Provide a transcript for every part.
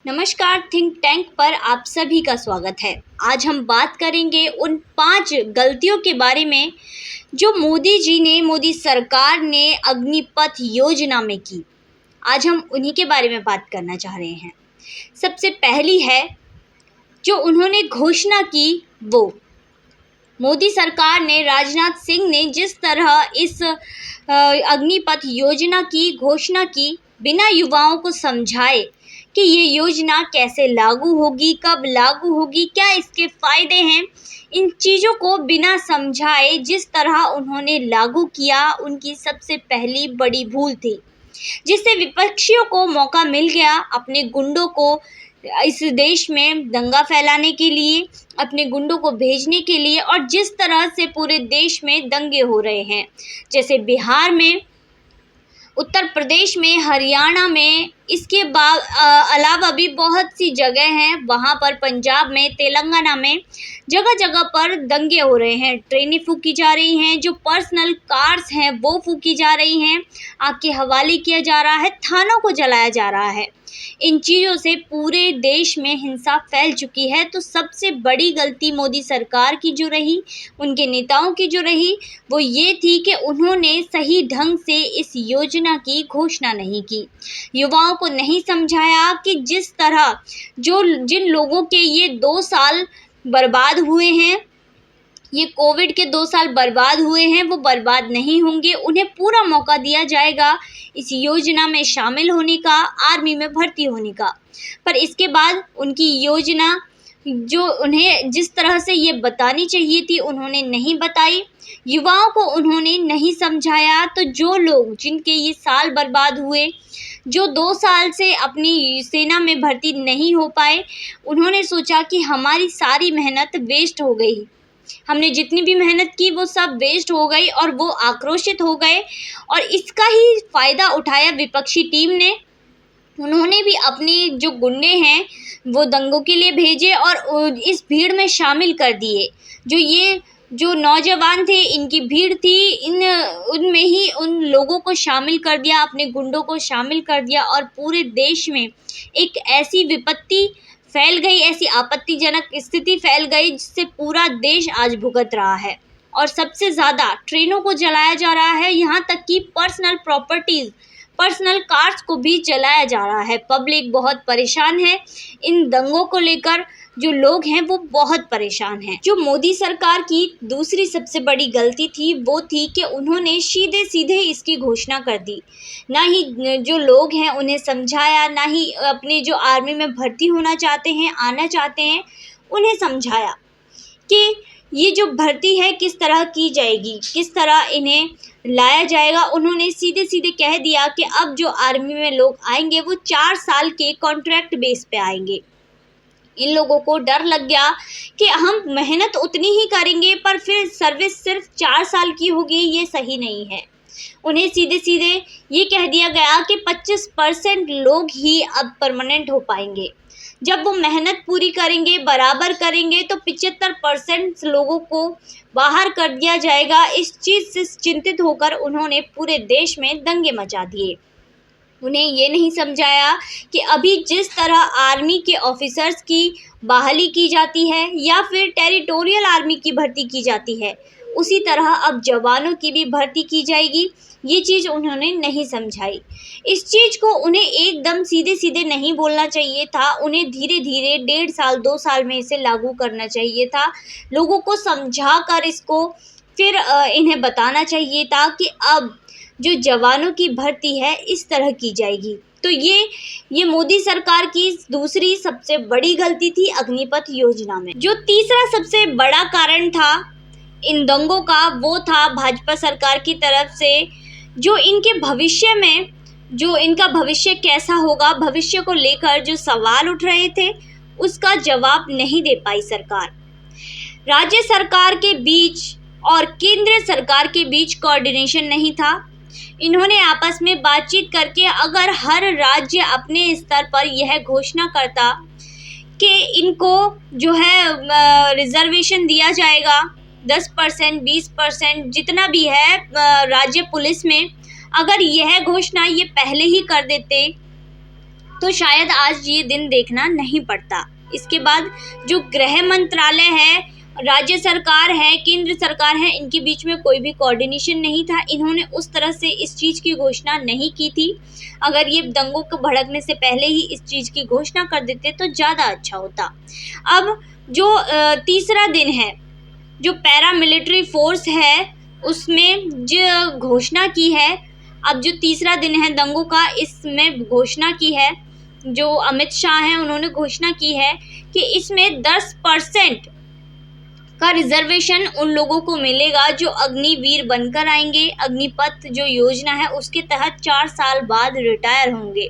नमस्कार, think tank पर आप सभी का स्वागत है। आज हम बात करेंगे उन 5 गलतियों के बारे में जो मोदी सरकार ने अग्निपथ योजना में की। आज हम उन्हीं के बारे में बात करना चाह रहे हैं। सबसे पहली है जो उन्होंने घोषणा की, वो मोदी सरकार ने, राजनाथ सिंह ने जिस तरह इस अग्निपथ योजना की घोषणा की, बिना युवाओं को समझाए कि ये योजना कैसे लागू होगी, कब लागू होगी, क्या इसके फ़ायदे हैं, इन चीज़ों को बिना समझाए जिस तरह उन्होंने लागू किया, उनकी सबसे पहली बड़ी भूल थी, जिससे विपक्षियों को मौका मिल गया अपने गुंडों को इस देश में दंगा फैलाने के लिए, अपने गुंडों को भेजने के लिए। और जिस तरह से पूरे देश में दंगे हो रहे हैं, जैसे बिहार में, उत्तर प्रदेश में, हरियाणा में, इसके अलावा भी बहुत सी जगह हैं, वहाँ पर पंजाब में, तेलंगाना में, जगह जगह पर दंगे हो रहे हैं। ट्रेनें फूकी जा रही हैं, जो पर्सनल कार्स हैं वो फूकी जा रही हैं, आग के हवाले किया जा रहा है, थानों को जलाया जा रहा है। इन चीज़ों से पूरे देश में हिंसा फैल चुकी है। तो सबसे बड़ी गलती मोदी सरकार की जो रही, उनके नेताओं की जो रही, वो ये थी कि उन्होंने सही ढंग से इस योजना की घोषणा नहीं की, युवाओं को नहीं समझाया कि जिस तरह जिन लोगों के ये 2 साल बर्बाद हुए हैं, ये कोविड के 2 साल बर्बाद हुए हैं, वो बर्बाद नहीं होंगे। उन्हें पूरा मौका दिया जाएगा इस योजना में शामिल होने का, आर्मी में भर्ती होने का। पर इसके बाद उनकी योजना जो उन्हें जिस तरह से ये बतानी चाहिए थी, उन्होंने नहीं बताई, युवाओं को उन्होंने नहीं समझाया। तो जो लोग, जिनके ये साल बर्बाद हुए, जो 2 साल से अपनी सेना में भर्ती नहीं हो पाए, उन्होंने सोचा कि हमारी सारी मेहनत वेस्ट हो गई, हमने जितनी भी मेहनत की वो सब वेस्ट हो गई, और वो आक्रोशित हो गए। और इसका ही फ़ायदा उठाया विपक्षी टीम ने। उन्होंने भी अपने जो गुंडे हैं वो दंगों के लिए भेजे और इस भीड़ में शामिल कर दिए। जो नौजवान थे, इनकी भीड़ थी, उनमें ही उन लोगों को शामिल कर दिया, अपने गुंडों को शामिल कर दिया, और पूरे देश में एक ऐसी विपत्ति फैल गई, ऐसी आपत्तिजनक स्थिति फैल गई, जिससे पूरा देश आज भुगत रहा है। और सबसे ज़्यादा ट्रेनों को जलाया जा रहा है, यहाँ तक कि पर्सनल प्रॉपर्टीज़, पर्सनल कार्स को भी जलाया जा रहा है। पब्लिक बहुत परेशान है इन दंगों को लेकर, जो लोग हैं वो बहुत परेशान हैं। जो मोदी सरकार की दूसरी सबसे बड़ी गलती थी, वो थी कि उन्होंने सीधे सीधे इसकी घोषणा कर दी। ना ही जो लोग हैं उन्हें समझाया, ना ही अपने जो आर्मी में भर्ती होना चाहते हैं, आना चाहते हैं, उन्हें समझाया कि ये जो भर्ती है किस तरह की जाएगी, किस तरह इन्हें लाया जाएगा। उन्होंने सीधे सीधे कह दिया कि अब जो आर्मी में लोग आएंगे वो 4 साल के कॉन्ट्रैक्ट बेस पे आएंगे। इन लोगों को डर लग गया कि हम मेहनत उतनी ही करेंगे पर फिर सर्विस सिर्फ 4 साल की होगी, ये सही नहीं है। उन्हें सीधे सीधे ये कह दिया गया कि 25% लोग ही अब परमानेंट हो पाएंगे। जब वो मेहनत पूरी करेंगे, बराबर करेंगे, तो 75% लोगों को बाहर कर दिया जाएगा। इस चीज़ से चिंतित होकर उन्होंने पूरे देश में दंगे मचा दिए। उन्हें ये नहीं समझाया कि अभी जिस तरह आर्मी के ऑफिसर्स की बहाली की जाती है या फिर टेरिटोरियल आर्मी की भर्ती की जाती है, उसी तरह अब जवानों की भी भर्ती की जाएगी। ये चीज़ उन्होंने नहीं समझाई। इस चीज़ को उन्हें एकदम सीधे सीधे नहीं बोलना चाहिए था, उन्हें धीरे धीरे 1.5 साल 2 साल में इसे लागू करना चाहिए था। लोगों को समझा कर इसको फिर इन्हें बताना चाहिए था कि अब जो जवानों की भर्ती है इस तरह की जाएगी। तो ये मोदी सरकार की दूसरी सबसे बड़ी गलती थी अग्निपथ योजना में। जो तीसरा सबसे बड़ा कारण था इन दंगों का, वो था भाजपा सरकार की तरफ से जो इनके भविष्य में, जो इनका भविष्य कैसा होगा, भविष्य को लेकर जो सवाल उठ रहे थे, उसका जवाब नहीं दे पाई सरकार। राज्य सरकार के बीच और केंद्र सरकार के बीच कोऑर्डिनेशन नहीं था। इन्होंने आपस में बातचीत करके अगर हर राज्य अपने स्तर पर यह घोषणा करता कि इनको जो है रिजर्वेशन दिया जाएगा, 10%, 20%, जितना भी है राज्य पुलिस में, अगर यह घोषणा ये पहले ही कर देते तो शायद आज ये दिन देखना नहीं पड़ता। इसके बाद जो गृह मंत्रालय है, राज्य सरकार है, केंद्र सरकार है, इनके बीच में कोई भी कोऑर्डिनेशन नहीं था। इन्होंने उस तरह से इस चीज़ की घोषणा नहीं की थी। अगर ये दंगों को भड़कने से पहले ही इस चीज़ की घोषणा कर देते तो ज़्यादा अच्छा होता। अब जो तीसरा दिन है, जो पैरामिलिट्री फोर्स है उसमें जो घोषणा की है, अब जो तीसरा दिन है दंगों का, इसमें घोषणा की है, जो अमित शाह हैं उन्होंने घोषणा की है कि इसमें 10% का रिजर्वेशन उन लोगों को मिलेगा जो अग्निवीर बनकर आएंगे। अग्निपथ जो योजना है उसके तहत 4 साल बाद रिटायर होंगे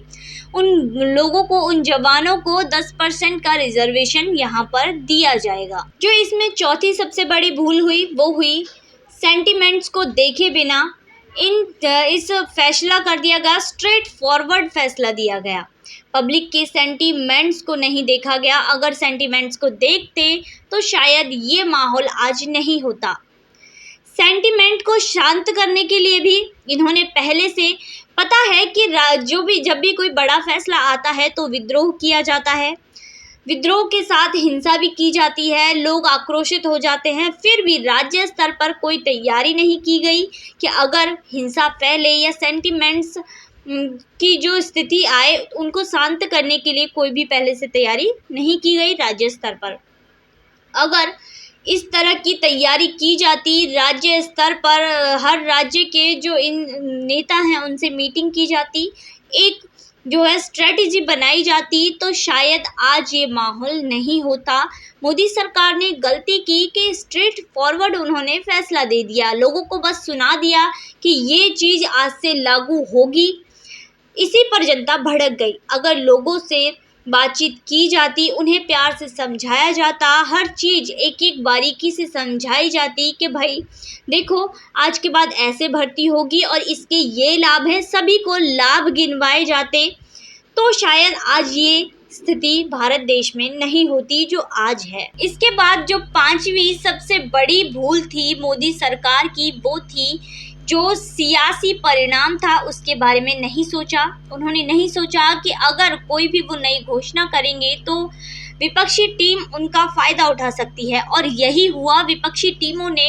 उन लोगों को, उन जवानों को 10% का रिजर्वेशन यहाँ पर दिया जाएगा। जो इसमें चौथी सबसे बड़ी भूल हुई वो हुई सेंटिमेंट्स को देखे बिना इस फैसला कर दिया गया, स्ट्रेट फॉरवर्ड फैसला दिया गया। पब्लिक के सेंटीमेंट्स को नहीं देखा गया। अगर सेंटीमेंट्स को देखते तो शायद ये माहौल आज नहीं होता। सेंटीमेंट को शांत करने के लिए भी इन्होंने पहले से पता है कि जब भी कोई बड़ा फैसला आता है तो विद्रोह किया जाता है, विद्रोह के साथ हिंसा भी की जाती है, लोग आक्रोशित हो जाते हैं। फिर भी राज्य स्तर पर कोई तैयारी नहीं की गई कि अगर हिंसा फैले या सेंटीमेंट्स की जो स्थिति आए उनको शांत करने के लिए कोई भी पहले से तैयारी नहीं की गई राज्य स्तर पर। अगर इस तरह की तैयारी की जाती, राज्य स्तर पर हर राज्य के जो इन नेता हैं उनसे मीटिंग की जाती, एक जो है स्ट्रेटजी बनाई जाती, तो शायद आज ये माहौल नहीं होता। मोदी सरकार ने गलती की कि स्ट्रेट फॉरवर्ड उन्होंने फैसला दे दिया, लोगों को बस सुना दिया कि ये चीज़ आज से लागू होगी। इसी पर जनता भड़क गई। अगर लोगों से बातचीत की जाती, उन्हें प्यार से समझाया जाता, हर चीज़ एक एक बारीकी से समझाई जाती कि भाई देखो आज के बाद ऐसे भर्ती होगी और इसके ये लाभ हैं, सभी को लाभ गिनवाए जाते, तो शायद आज ये स्थिति भारत देश में नहीं होती जो आज है। इसके बाद जो पांचवी सबसे बड़ी भूल थी मोदी सरकार की वो थी जो सियासी परिणाम था उसके बारे में नहीं सोचा। उन्होंने नहीं सोचा कि अगर कोई भी वो नई घोषणा करेंगे तो विपक्षी टीम उनका फ़ायदा उठा सकती है, और यही हुआ। विपक्षी टीमों ने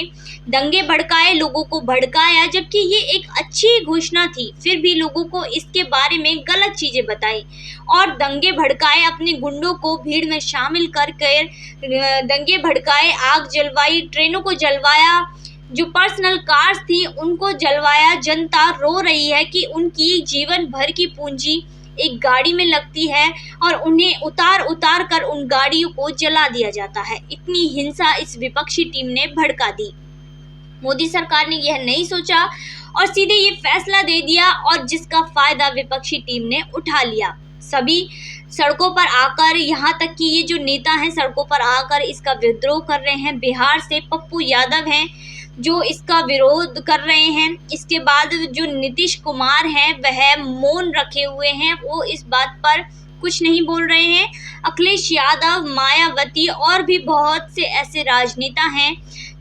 दंगे भड़काए, लोगों को भड़काया, जबकि ये एक अच्छी घोषणा थी। फिर भी लोगों को इसके बारे में गलत चीज़ें बताई और दंगे भड़काए, अपने गुंडों को भीड़ में शामिल करके दंगे भड़काए, आग जलवाई, ट्रेनों को जलवाया, जो पर्सनल कार्स थी उनको जलवाया। जनता रो रही है कि उनकी जीवन भर की पूंजी एक गाड़ी में लगती है और उन्हें उतार उतार कर उन गाड़ियों को जला दिया जाता है। इतनी हिंसा इस विपक्षी टीम ने भड़का दी। मोदी सरकार ने यह नहीं सोचा और सीधे ये फैसला दे दिया, और जिसका फायदा विपक्षी टीम ने उठा लिया। सभी सड़कों पर आकर, यहाँ तक कि ये जो नेता हैं सड़कों पर आकर इसका विद्रोह कर रहे हैं। बिहार से पप्पू यादव हैं जो इसका विरोध कर रहे हैं। इसके बाद जो नीतीश कुमार हैं वह मौन रखे हुए हैं, वो इस बात पर कुछ नहीं बोल रहे हैं। अखिलेश यादव, मायावती और भी बहुत से ऐसे राजनेता हैं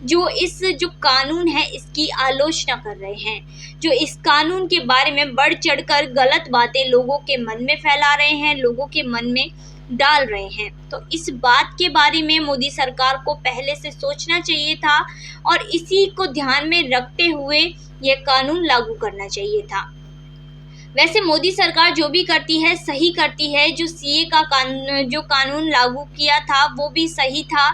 जो इस जो कानून है इसकी आलोचना कर रहे हैं, जो इस कानून के बारे में बढ़ चढ़कर गलत बातें लोगों के मन में फैला रहे हैं, लोगों के मन में डाल रहे हैं। तो इस बात के बारे में मोदी सरकार को पहले से सोचना चाहिए था और इसी को ध्यान में रखते हुए यह कानून लागू करना चाहिए था। वैसे मोदी सरकार जो भी करती है सही करती है। जो सीए का कानून लागू किया था वो भी सही था।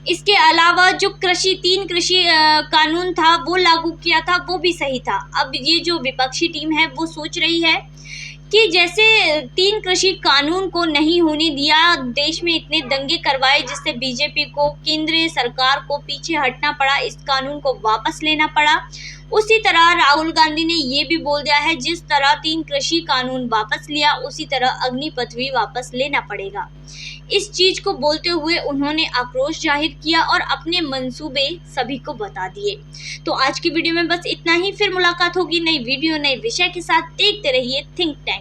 इसके अलावा जो तीन कृषि कानून था वो लागू किया था वो भी सही था। अब ये जो विपक्षी टीम है वो सोच रही है कि जैसे 3 कृषि कानून को नहीं होने दिया, देश में इतने दंगे करवाए जिससे बीजेपी को, केंद्रीय सरकार को पीछे हटना पड़ा, इस कानून को वापस लेना पड़ा, उसी तरह राहुल गांधी ने ये भी बोल दिया है जिस तरह 3 कृषि कानून वापस लिया उसी तरह अग्निपथ भी वापस लेना पड़ेगा। इस चीज़ को बोलते हुए उन्होंने आक्रोश जाहिर किया और अपने मंसूबे सभी को बता दिए। तो आज की वीडियो में बस इतना ही। फिर मुलाकात होगी नई वीडियो नए विषय के साथ। देखते रहिए थिंक टैंक।